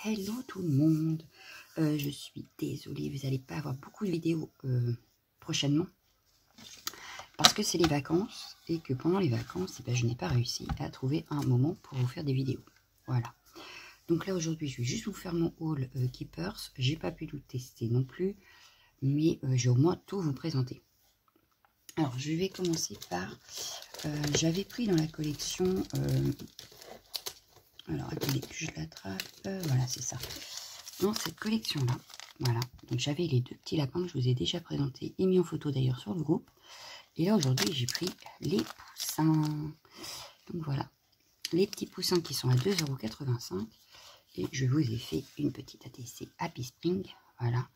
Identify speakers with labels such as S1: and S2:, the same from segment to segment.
S1: Hello tout le monde, je suis désolée, vous n'allez pas avoir beaucoup de vidéos prochainement parce que c'est les vacances et que pendant les vacances, je n'ai pas réussi à trouver un moment pour vous faire des vidéos. Voilà. Donc là aujourd'hui, je vais juste vous faire mon haul Keepers. J'ai pas pu tout tester non plus, mais j'ai au moins tout vous présenter. Alors je vais commencer par, j'avais pris dans la collection, alors attendez que je l'attrape, voilà c'est ça. Dans cette collection là, voilà, donc j'avais les deux petits lapins que je vous ai déjà présentés et mis en photo d'ailleurs sur le groupe. Et là aujourd'hui j'ai pris les poussins. Donc voilà, les petits poussins qui sont à 2,85 €. Et je vous ai fait une petite ATC Happy Spring, voilà,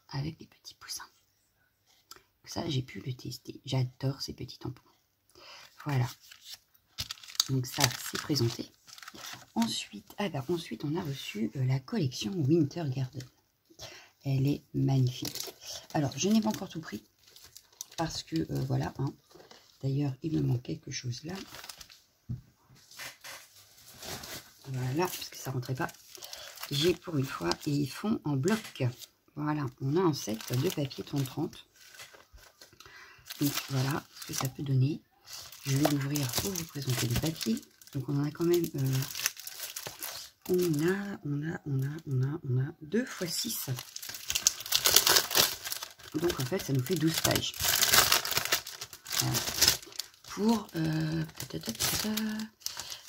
S1: avec les petits poussins. Ça j'ai pu le tester, j'adore ces petits tampons. Voilà, donc ça c'est présenté. Ensuite, ensuite on a reçu la collection Winter Garden. Elle est magnifique. Alors je n'ai pas encore tout pris parce que voilà, hein. D'ailleurs il me manque quelque chose là. Voilà, parce que ça rentrait pas. J'ai pour une fois, et ils font en bloc. Voilà, on a un set de papier 30-30. Donc voilà ce que ça peut donner. Je vais l'ouvrir pour vous présenter le papier. Donc on en a quand même, on a 2 x 6. Donc en fait ça nous fait 12 pages. Voilà. Pour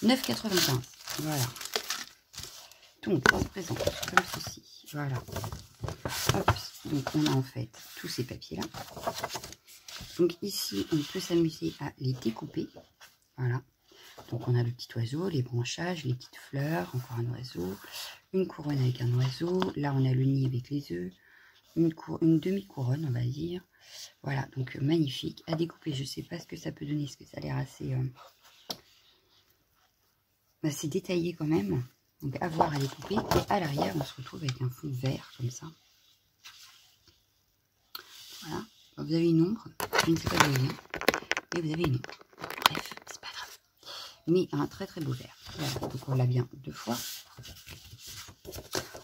S1: 9,95. Voilà. Donc on se présente comme ceci. Voilà. Hop. Donc on a en fait tous ces papiers là. Donc ici on peut s'amuser à les découper. Voilà. Donc on a le petit oiseau, les branchages, les petites fleurs, encore un oiseau, une couronne avec un oiseau. Là on a le nid avec les œufs, une demi-couronne on va dire. Voilà, donc magnifique à découper. Je sais pas ce que ça peut donner, parce que ça a l'air assez, assez détaillé quand même. Donc à voir à découper. Et à l'arrière on se retrouve avec un fond vert comme ça. Voilà, alors, vous avez une ombre, je ne sais pas d'où elle vient, mais vous avez une ombre. Bref, c'est pas grave. Mais un très très beau vert. Voilà, donc on l'a bien 2 fois.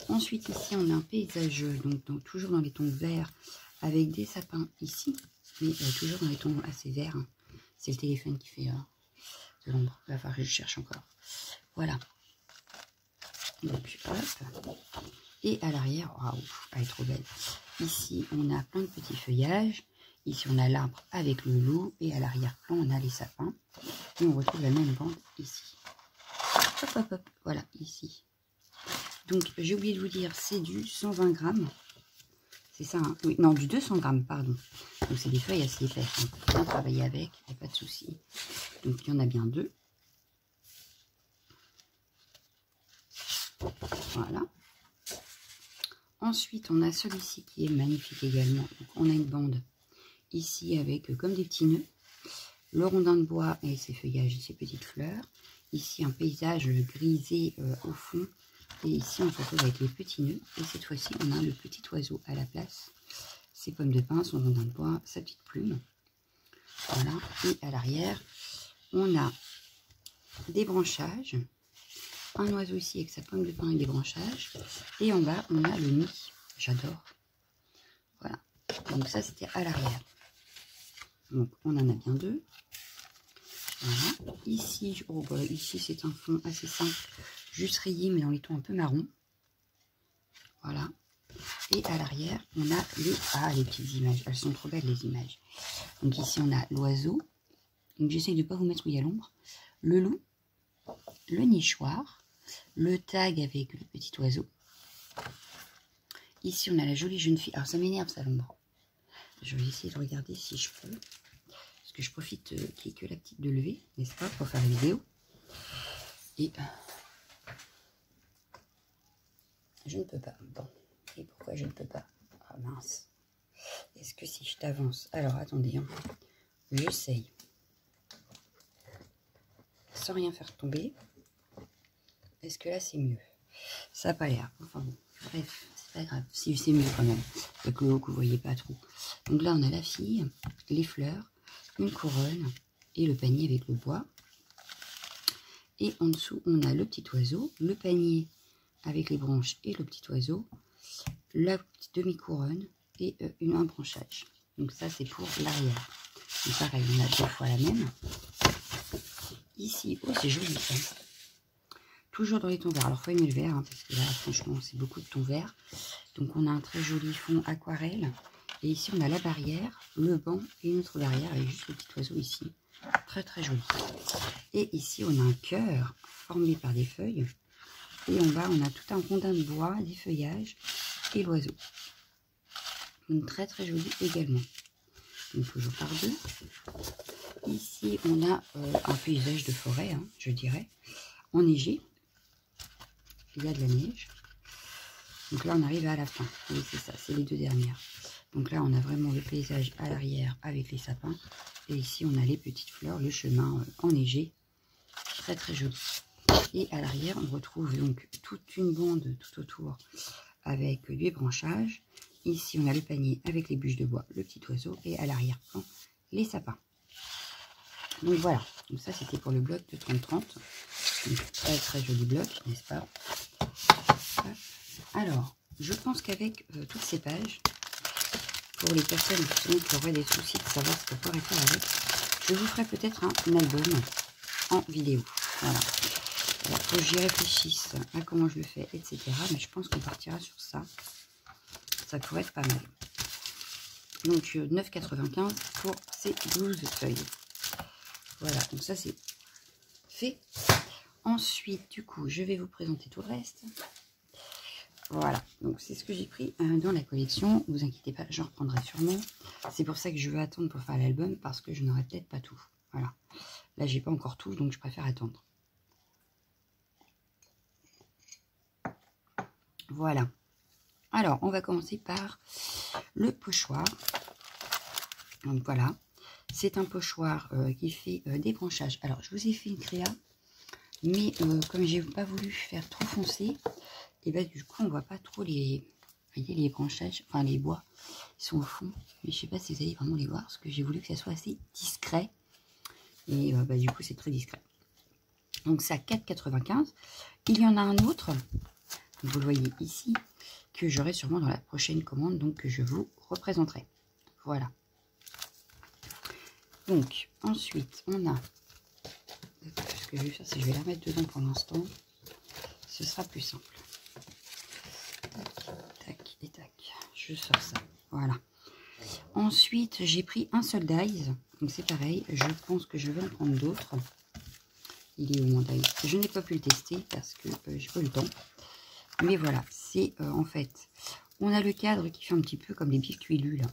S1: Ensuite ici on a un paysage, donc toujours dans les tons verts, avec des sapins ici, mais toujours dans les tons assez verts. Hein. C'est le téléphone qui fait de l'ombre. Il va falloir que je cherche encore. Voilà. Donc hop. Et à l'arrière, waouh, elle est trop belle. Ici on a plein de petits feuillages. Ici on a l'arbre avec le loup. Et à l'arrière-plan on a les sapins. Et on retrouve la même bande ici. Hop hop hop. Voilà, ici. Donc j'ai oublié de vous dire, c'est du 120 grammes. C'est ça, hein? Oui, non, du 200 grammes, pardon. Donc c'est des feuilles assez épaisses. On peut bien travailler avec, il n'y a pas de souci. Donc il y en a bien 2. Voilà. Ensuite, on a celui-ci qui est magnifique également. Donc, on a une bande ici avec comme des petits nœuds. Le rondin de bois et ses feuillages et ses petites fleurs. Ici, un paysage grisé au fond. Et ici, on se retrouve avec les petits nœuds. Et cette fois-ci, on a le petit oiseau à la place. Ses pommes de pin, son rondin de bois, sa petite plume. Voilà. Et à l'arrière, on a des branchages. Un oiseau ici avec sa pomme de pin et des branchages. Et en bas, on a le nid. J'adore. Voilà. Donc ça, c'était à l'arrière. Donc, on en a bien 2. Voilà. Ici, oh, voilà, ici c'est un fond assez simple. Juste rayé, mais dans les tons un peu marron. Voilà. Et à l'arrière, on a les petites images. Elles sont trop belles, les images. Donc ici, on a l'oiseau. Donc j'essaye de ne pas vous mettre où il y a l'ombre. Le loup. Le nichoir. Le tag avec le petit oiseau. Ici, on a la jolie jeune fille. Alors, ça m'énerve, ça, l'ombre. Je vais essayer de regarder si je peux. Parce que je profite qu'il n'y ait que la petite de lever, n'est-ce pas, pour faire la vidéo. Et je ne peux pas. Bon. Et pourquoi je ne peux pas? Ah mince. Est-ce que si je t'avance? Alors, attendez. Hein. J'essaye. Sans rien faire tomber. Est-ce que là, c'est mieux? Ça n'a pas l'air. Enfin bon. Bref, c'est pas grave. Si c'est mieux quand même. Le que vous ne voyez pas trop. Donc là, on a la fille, les fleurs, une couronne et le panier avec le bois. Et en dessous, on a le petit oiseau, le panier avec les branches et le petit oiseau, la petite demi-couronne et un branchage. Donc ça c'est pour l'arrière. Donc pareil, on a 2 fois la même. Ici, oh c'est joli ça. Toujours dans les tons verts. Alors il faut aimer le vert, hein, parce que là franchement c'est beaucoup de tons verts. Donc on a un très joli fond aquarelle. Et ici on a la barrière, le banc et une autre barrière avec juste le petit oiseau ici. Très très joli. Et ici on a un cœur formé par des feuilles. Et en bas on a tout un rondin de bois, des feuillages et l'oiseau. Donc très très joli également. Donc toujours par 2. Ici on a un paysage de forêt, hein, je dirais, enneigé. Il y a de la neige. Donc là on arrive à la fin. Oui c'est ça, c'est les 2 dernières. Donc là on a vraiment le paysage à l'arrière avec les sapins. Et ici on a les petites fleurs, le chemin enneigé. Très très joli. Et à l'arrière on retrouve donc toute une bande tout autour avec des branchages. Ici on a le panier avec les bûches de bois, le petit oiseau et à l'arrière-plan les sapins. Donc voilà, donc ça c'était pour le bloc de 30-30. Très très joli bloc, n'est-ce pas? Alors, je pense qu'avec toutes ces pages, pour les personnes qui auraient des soucis de savoir ce qu'on pourrait faire avec, je vous ferai peut-être un album en vidéo. Voilà. Alors, faut que j'y réfléchisse à comment je le fais, etc. Mais je pense qu'on partira sur ça. Ça pourrait être pas mal. Donc, 9,95 pour ces 12 feuilles. Voilà, donc ça c'est fait. Ensuite, du coup, je vais vous présenter tout le reste. Voilà, donc c'est ce que j'ai pris dans la collection. Ne vous inquiétez pas, j'en reprendrai sûrement. C'est pour ça que je veux attendre pour faire l'album, parce que je n'aurai peut-être pas tout. Voilà, là j'ai pas encore tout, donc je préfère attendre. Voilà. Alors, on va commencer par le pochoir. Donc voilà, c'est un pochoir qui fait des branchages. Alors, je vous ai fait une créa, mais comme j'ai pas voulu faire trop foncé, et bien du coup on voit pas trop les, voyez, les branchages, enfin les bois, ils sont au fond, mais je sais pas si vous allez vraiment les voir, parce que j'ai voulu que ça soit assez discret, et du coup c'est très discret. Donc ça 4,95. Il y en a un autre, vous le voyez ici, que j'aurai sûrement dans la prochaine commande, donc que je vous représenterai. Voilà. Donc ensuite on a, ce que je vais faire c'est que je vais la mettre dedans pour l'instant, ce sera plus simple. Tac et tac, je sors ça, voilà. Ensuite j'ai pris un seul dies, donc c'est pareil, je pense que je vais en prendre d'autres. Il est où mon dies? Je n'ai pas pu le tester parce que j'ai pas eu le temps, mais voilà, c'est en fait, on a le cadre qui fait un petit peu comme les bifs cuilus là,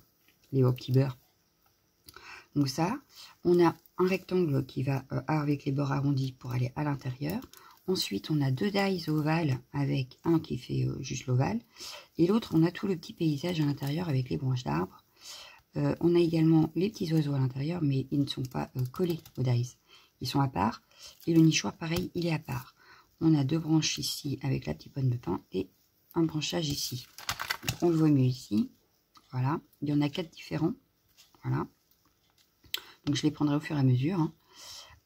S1: les petits beurres. Donc ça, on a un rectangle qui va avec les bords arrondis pour aller à l'intérieur. Ensuite, on a 2 dies ovales avec un qui fait juste l'ovale. Et l'autre, on a tout le petit paysage à l'intérieur avec les branches d'arbres. On a également les petits oiseaux à l'intérieur, mais ils ne sont pas collés aux dies. Ils sont à part. Et le nichoir, pareil, il est à part. On a 2 branches ici avec la petite pomme de pin et un branchage ici. On le voit mieux ici. Voilà. Il y en a 4 différents. Voilà. Donc je les prendrai au fur et à mesure. Hein.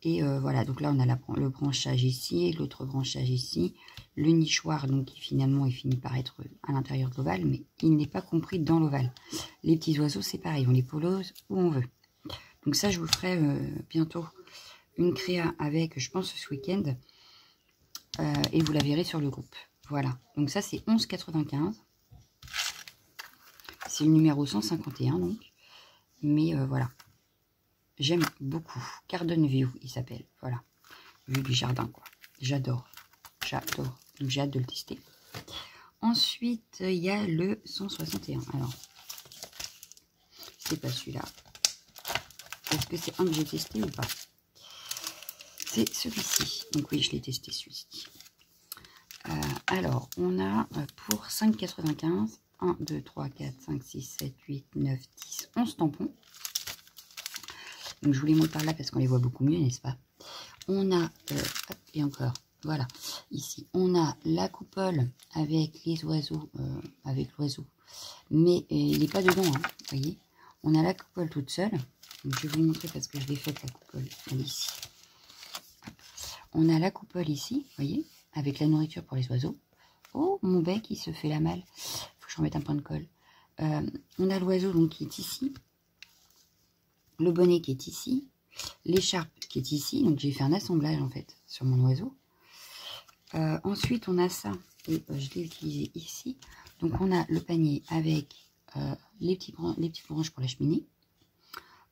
S1: Et voilà, donc là on a le branchage ici, l'autre branchage ici, le nichoir donc qui finalement il finit par être à l'intérieur de l'ovale, mais il n'est pas compris dans l'ovale. Les petits oiseaux c'est pareil, on les pose où on veut. Donc ça je vous ferai bientôt une créa avec, je pense ce week-end, et vous la verrez sur le groupe. Voilà, donc ça c'est 11,95. C'est le numéro 151 donc, mais voilà. J'aime beaucoup. Garden View, il s'appelle. Voilà. Vue du jardin, quoi. J'adore. J'adore. Donc, j'ai hâte de le tester. Ensuite, il y a le 161. Alors, c'est pas celui-là. Est-ce que c'est un que j'ai testé ou pas? C'est celui-ci. Donc, oui, je l'ai testé, celui-ci. Alors, on a pour 5,95. 1, 2, 3, 4, 5, 6, 7, 8, 9, 10, 11 tampons. Donc je vous les montre par là parce qu'on les voit beaucoup mieux, n'est-ce pas? On a, et encore, voilà, ici, on a la coupole avec les oiseaux, avec l'oiseau, mais il n'est pas dedans, hein, vous voyez? On a la coupole toute seule, donc je vais vous montrer parce que je l'ai faite la coupole, elle est ici. On a la coupole ici, vous voyez, avec la nourriture pour les oiseaux. Oh, mon bec, il se fait la malle. Faut que je remette un point de colle. On a l'oiseau donc qui est ici. Le bonnet qui est ici. L'écharpe qui est ici. Donc, j'ai fait un assemblage, en fait, sur mon oiseau. Ensuite, on a ça. Et je l'ai utilisé ici. Donc, on a le panier avec les petites branches pour la cheminée.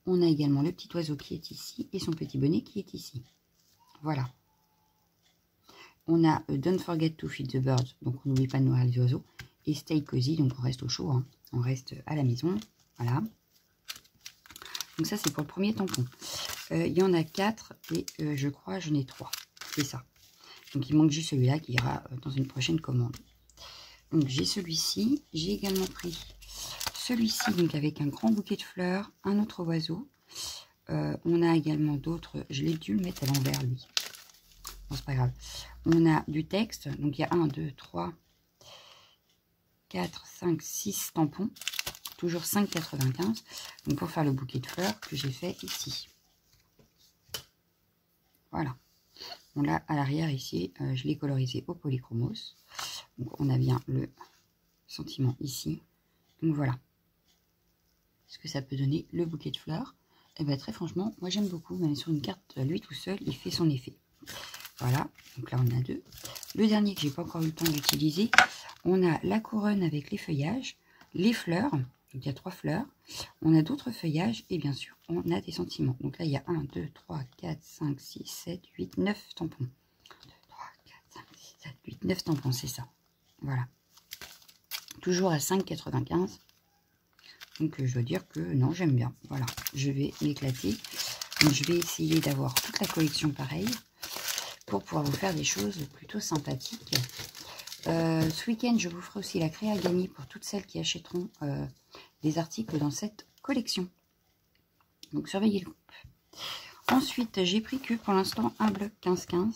S1: On a également le petit oiseau qui est ici. Et son petit bonnet qui est ici. Voilà. On a Don't Forget to Feed the Birds, donc on n'oublie pas de nourrir les oiseaux. Et Stay Cozy, donc on reste au chaud, hein. On reste à la maison. Voilà. Donc ça, c'est pour le premier tampon. Il y en a 4 et je crois j'en ai 3. C'est ça. Donc il manque juste celui-là qui ira dans une prochaine commande. Donc j'ai celui-ci. J'ai également pris celui-ci, donc avec un grand bouquet de fleurs, un autre oiseau. On a également d'autres. Je l'ai dû le mettre à l'envers, lui. Bon, c'est pas grave. On a du texte. Donc, il y a 1, 2, 3, 4, 5, 6 tampons. Toujours 5,95. Donc, pour faire le bouquet de fleurs que j'ai fait ici. Voilà. On l'a à l'arrière ici. Je l'ai colorisé au polychromos. Donc, on a bien le sentiment ici. Donc, voilà. Ce que ça peut donner le bouquet de fleurs. Et bien, très franchement, moi, j'aime beaucoup. Même sur une carte, lui tout seul, il fait son effet. Voilà, donc là on a 2. Le dernier que j'ai pas encore eu le temps d'utiliser, on a la couronne avec les feuillages, les fleurs, donc il y a 3 fleurs, on a d'autres feuillages et bien sûr on a des sentiments. Donc là il y a 1, 2, 3, 4, 5, 6, 7, 8, 9 tampons. 2, 3, 4, 5, 6, 7, 8, 9 tampons, c'est ça. Voilà. Toujours à 5,95. Donc je dois dire que non, j'aime bien. Voilà, je vais m'éclater. Donc je vais essayer d'avoir toute la collection pareille, pour pouvoir vous faire des choses plutôt sympathiques. Ce week-end, je vous ferai aussi la créa à gagner pour toutes celles qui achèteront des articles dans cette collection. Donc, surveillez le groupe. Ensuite, j'ai pris que pour l'instant un bloc 15-15.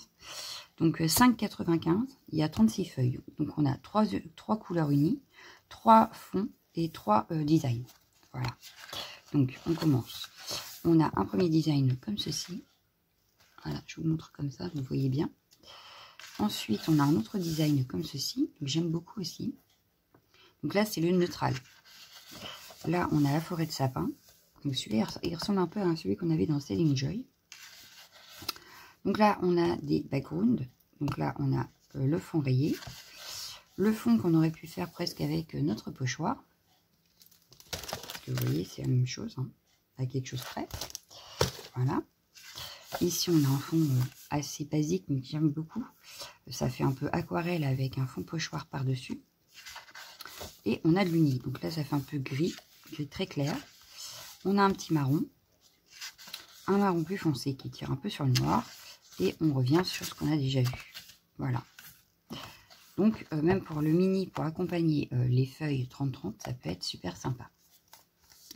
S1: Donc, 5,95. Il y a 36 feuilles. Donc, on a 3 couleurs unies, 3 fonds et 3 designs. Voilà. Donc, on commence. On a un premier design comme ceci. Voilà, je vous montre comme ça, vous voyez bien. Ensuite, on a un autre design comme ceci, que j'aime beaucoup aussi. Donc là, c'est le neutral. Là, on a la forêt de sapin. Donc celui-là, il ressemble un peu à celui qu'on avait dans Selling Joy. Donc là, on a des backgrounds. Donc là, on a le fond rayé. Le fond qu'on aurait pu faire presque avec notre pochoir. Parce que vous voyez, c'est la même chose, hein, à quelque chose près. Voilà. Ici, on a un fond assez basique, mais que j'aime beaucoup. Ça fait un peu aquarelle avec un fond pochoir par-dessus. Et on a de l'uni. Donc là, ça fait un peu gris très clair. On a un petit marron. Un marron plus foncé qui tire un peu sur le noir. Et on revient sur ce qu'on a déjà vu. Voilà. Donc, même pour le mini, pour accompagner les feuilles 30-30, ça peut être super sympa.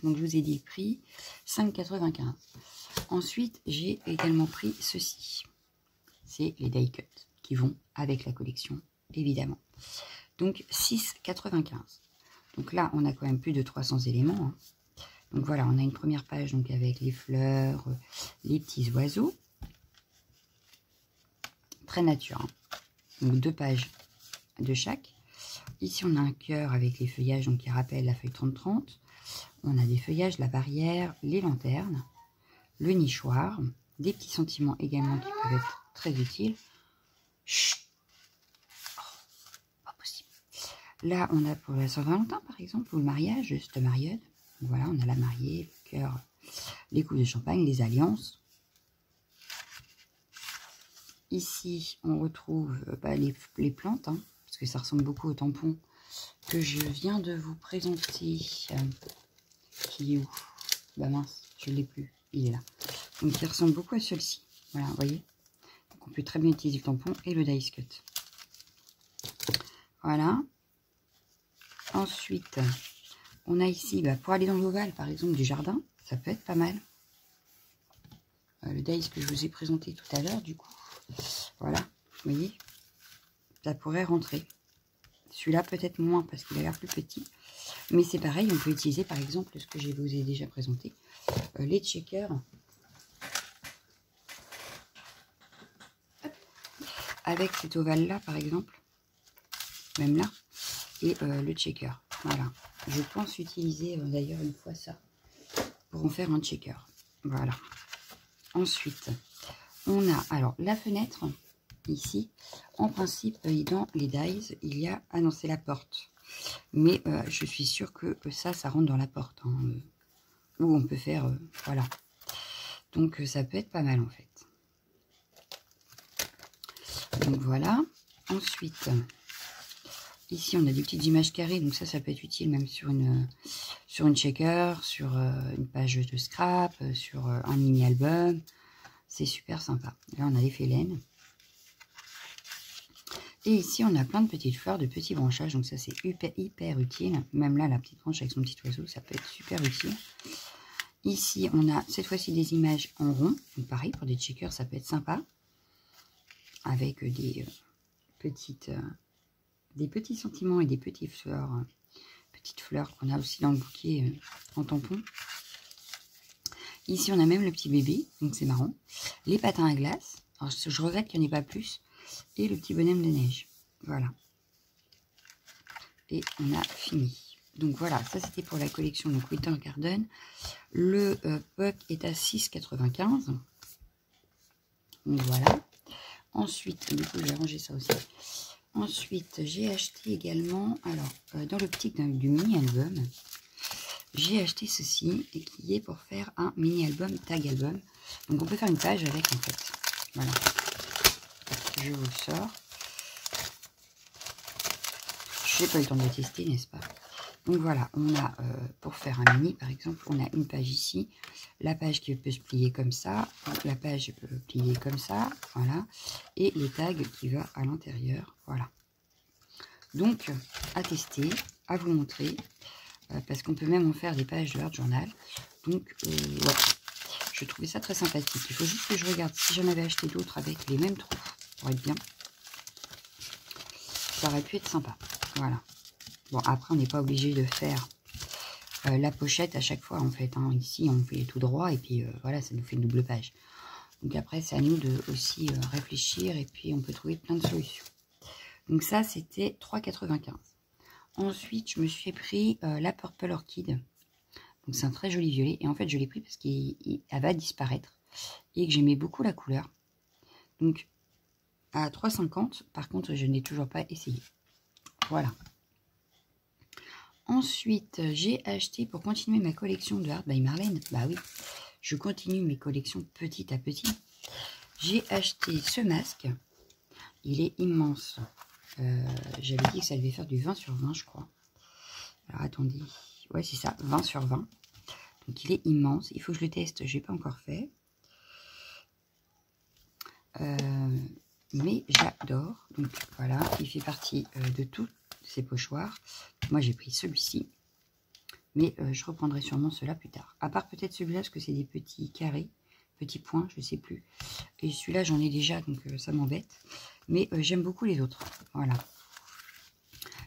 S1: Donc, je vous ai dit le prix, 5,95. Ensuite, j'ai également pris ceci. C'est les die cuts qui vont avec la collection, évidemment. Donc, 6,95. Donc là, on a quand même plus de 300 éléments. Hein. Donc voilà, on a une première page donc avec les fleurs, les petits oiseaux. Très nature. Hein. Donc 2 pages de chaque. Ici, on a un cœur avec les feuillages donc qui rappellent la feuille 30-30. On a des feuillages, la barrière, les lanternes, le nichoir, des petits sentiments également qui peuvent être très utiles. Chut. Oh, pas possible. Là, on a pour la Saint-Valentin, par exemple, ou le mariage, juste mariade. Voilà, on a la mariée, le cœur, les coupes de champagne, les alliances. Ici, on retrouve les plantes, hein, parce que ça ressemble beaucoup au tampon que je viens de vous présenter. Qui est où? Bah mince, je ne l'ai plus. Il est là. Donc, il ressemble beaucoup à celui-ci. Voilà, vous voyez. Donc, on peut très bien utiliser le tampon et le dice cut. Voilà. Ensuite, on a ici, pour aller dans l'ovale, par exemple, du jardin, ça peut être pas mal. Le dice que je vous ai présenté tout à l'heure, du coup. Voilà, vous voyez. Ça pourrait rentrer. Celui-là, peut-être moins, parce qu'il a l'air plus petit. Mais c'est pareil, on peut utiliser, par exemple, ce que je vous ai déjà présenté. Les checkers. Hop. Avec cet ovale-là, par exemple. même là, et le checker. Voilà. Je pense utiliser d'ailleurs une fois ça pour en faire un checker. Voilà. Ensuite, on a alors la fenêtre ici. En principe, dans les dies, il y a... Ah non, c'est la porte. Mais je suis sûre que ça rentre dans la porte. Hein, où on peut faire... voilà. Donc, ça peut être pas mal en fait. Donc, voilà. Ensuite, ici, on a des petites images carrées. Donc, ça peut être utile même sur une checker, sur une page de scrap, sur un mini-album. C'est super sympa. Là, on a l'effet laine. Et ici, on a plein de petites fleurs, de petits branchages. Donc ça, c'est hyper utile. Même là, la petite branche avec son petit oiseau, ça peut être super utile. Ici, on a cette fois-ci des images en rond. Donc pareil, pour des checkers, ça peut être sympa. Avec des petits sentiments et des petites fleurs qu'on a aussi dans le bouquet en tampon. Ici, on a même le petit bébé. Donc c'est marrant. Les patins à glace. Alors, je regrette qu'il n'y en ait pas plus. Et le petit bonhomme de neige. Voilà. Et on a fini. Donc voilà, ça c'était pour la collection donc Winter Garden. Le puck est à 6,95 €. Donc voilà. Ensuite, du coup, je vais ranger ça aussi. Ensuite, j'ai acheté également, alors, dans l'optique du mini-album, j'ai acheté ceci, et qui est pour faire un mini-album, tag album. Donc on peut faire une page avec, en fait. Voilà. Je vous le sors. Je n'ai pas eu le temps de le tester, n'est-ce pas? Donc voilà, on a, pour faire un mini, par exemple, on a une page ici. La page qui peut se plier comme ça. La page pliée comme ça. Voilà. Et les tags qui va à l'intérieur. Voilà. Donc, à tester, à vous montrer. Parce qu'on peut même en faire des pages de Art Journal. Donc, ouais. Je trouvais ça très sympathique. Il faut juste que je regarde si j'en avais acheté d'autres avec les mêmes trous. Pour être bien. Ça aurait pu être sympa. Voilà. Bon, après, on n'est pas obligé de faire la pochette à chaque fois, en fait. Hein. Ici, on fait tout droit et puis voilà, ça nous fait une double page. Donc après, c'est à nous de aussi réfléchir et puis on peut trouver plein de solutions. Donc ça, c'était 3,95 €. Ensuite, je me suis pris la Purple Orchid. Donc c'est un très joli violet. Et en fait, je l'ai pris parce qu'elle va disparaître et que j'aimais beaucoup la couleur. Donc à 3,50 €. Par contre, je n'ai toujours pas essayé. Voilà. Ensuite, j'ai acheté pour continuer ma collection de Art by Marlène. Bah oui, je continue mes collections petit à petit. J'ai acheté ce masque. Il est immense. J'avais dit que ça devait faire du 20 sur 20, je crois. Alors attendez. Ouais, c'est ça, 20 sur 20. Donc il est immense. Il faut que je le teste. Je n'ai pas encore fait. Mais j'adore. Donc voilà, il fait partie de toutes ces pochoirs. Moi, j'ai pris celui-ci. Mais je reprendrai sûrement cela plus tard. À part peut-être celui-là, parce que c'est des petits carrés, petits points, je ne sais plus. Et celui-là, j'en ai déjà, donc ça m'embête. Mais j'aime beaucoup les autres. Voilà.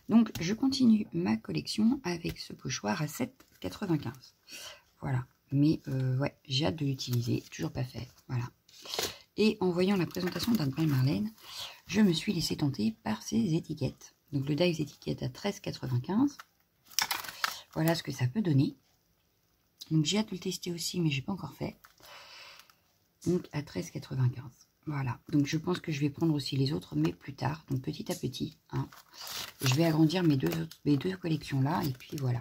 S1: Donc, je continue ma collection avec ce pochoir à 7,95 €. Voilà. Mais ouais, j'ai hâte de l'utiliser. Toujours pas fait. Voilà. Et en voyant la présentation d'Art by Marlène, je me suis laissé tenter par ces étiquettes. Donc, le dies étiquette à 13,95 €. Voilà ce que ça peut donner. Donc j'ai hâte de le tester aussi, mais j'ai pas encore fait. Donc à 13,95 €. Voilà. Donc je pense que je vais prendre aussi les autres, mais plus tard. Donc petit à petit. Hein. Je vais agrandir mes deux collections là. Et puis voilà.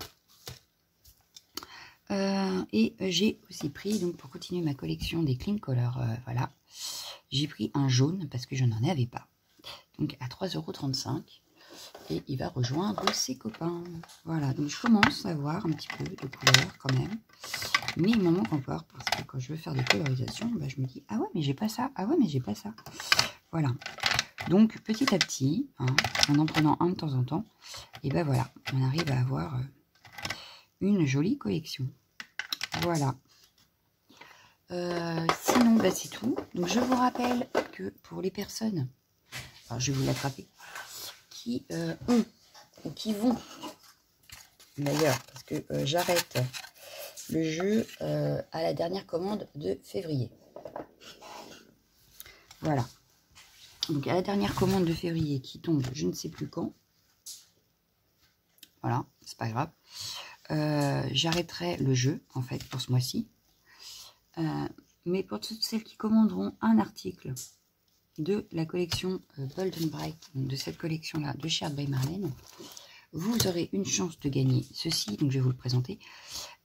S1: Et j'ai aussi pris, donc pour continuer ma collection des Clean Color, voilà. J'ai pris un jaune parce que je n'en avais pas. Donc à 3,35 €. Et il va rejoindre ses copains. Voilà, donc je commence à voir un petit peu de couleurs quand même. Mais il m'en manque encore parce que quand je veux faire des colorisations, bah, je me dis, ah ouais, mais j'ai pas ça. Ah ouais, mais j'ai pas ça. Voilà. Donc petit à petit, hein, en prenant un de temps en temps, et ben voilà, on arrive à avoir une jolie collection. Voilà. Sinon, bah, c'est tout. Donc je vous rappelle que pour les personnes, alors je vais vous l'attraper, qui ont ou qui vont d'ailleurs parce que j'arrête le jeu à la dernière commande de février. Voilà. Donc à la dernière commande de février qui tombe je ne sais plus quand. voilà, c'est pas grave. J'arrêterai le jeu, en fait, pour ce mois-ci. Mais pour toutes celles qui commanderont un article de la collection Bold and Bright, donc de cette collection-là, de Shared by Marlène, vous aurez une chance de gagner ceci, donc je vais vous le présenter.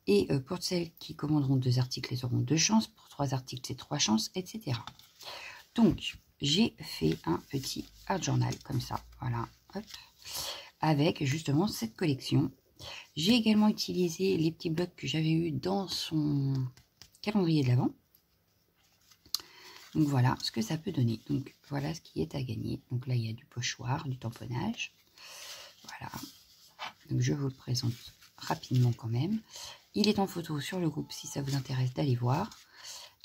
S1: Et pour celles qui commanderont 2 articles, elles auront 2 chances. Pour 3 articles, c'est 3 chances, etc. Donc, j'ai fait un petit art journal comme ça, voilà, hop, avec justement cette collection. J'ai également utilisé les petits blocs que j'avais eu dans son calendrier de l'Avent. Donc voilà ce que ça peut donner. Donc voilà ce qui est à gagner. Donc là il y a du pochoir, du tamponnage. Voilà. Donc je vous le présente rapidement quand même. Il est en photo sur le groupe si ça vous intéresse d'aller voir.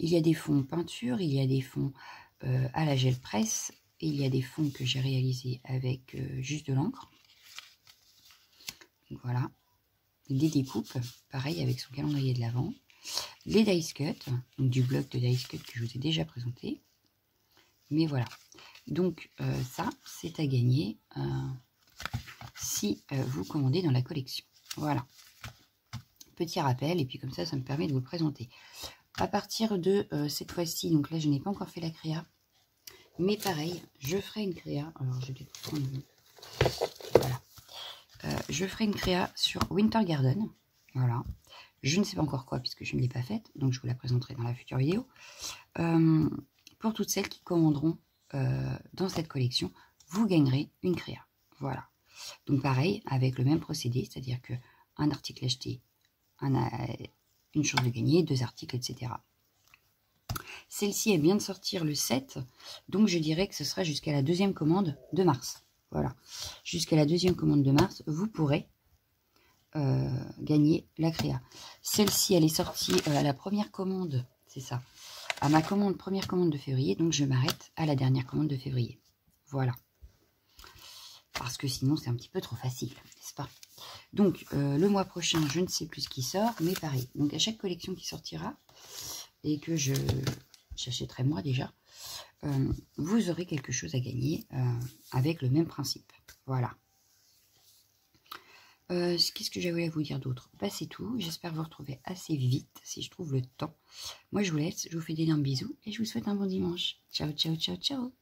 S1: Il y a des fonds peinture, il y a des fonds à la gel presse. Et il y a des fonds que j'ai réalisés avec juste de l'encre. Voilà. Des découpes, pareil avec son calendrier de l'Avent. Les dice cut, donc du bloc de dice cut que je vous ai déjà présenté. Mais voilà. Donc ça, c'est à gagner si vous commandez dans la collection. Voilà. Petit rappel, et puis comme ça me permet de vous le présenter. À partir de cette fois-ci, donc là je n'ai pas encore fait la créa, mais pareil, je ferai une créa. Alors je vais prendre. Voilà. Je ferai une créa sur Winter Garden. Voilà. Je ne sais pas encore quoi puisque je ne l'ai pas faite, donc je vous la présenterai dans la future vidéo. Pour toutes celles qui commanderont dans cette collection, vous gagnerez une créa. Voilà. Donc pareil, avec le même procédé, c'est-à-dire que un article acheté, une chance de gagner, 2 articles, etc. Celle-ci, elle vient de sortir le 7, donc je dirais que ce sera jusqu'à la 2e commande de mars. Voilà. Jusqu'à la 2e commande de mars, vous pourrez gagner la créa. Celle-ci, elle est sortie à la première commande, c'est ça, à ma première commande de février, donc je m'arrête à la dernière commande de février. Voilà. Parce que sinon, c'est un petit peu trop facile, n'est-ce pas? Donc, le mois prochain, je ne sais plus ce qui sort, mais pareil. Donc, à chaque collection qui sortira, et que j'achèterai moi déjà, vous aurez quelque chose à gagner avec le même principe. Voilà. Qu'est-ce que j'avais à vous dire d'autre? Bah, c'est tout. J'espère vous retrouver assez vite, si je trouve le temps. Moi, je vous laisse. Je vous fais d'énormes bisous et je vous souhaite un bon dimanche. Ciao, ciao, ciao, ciao.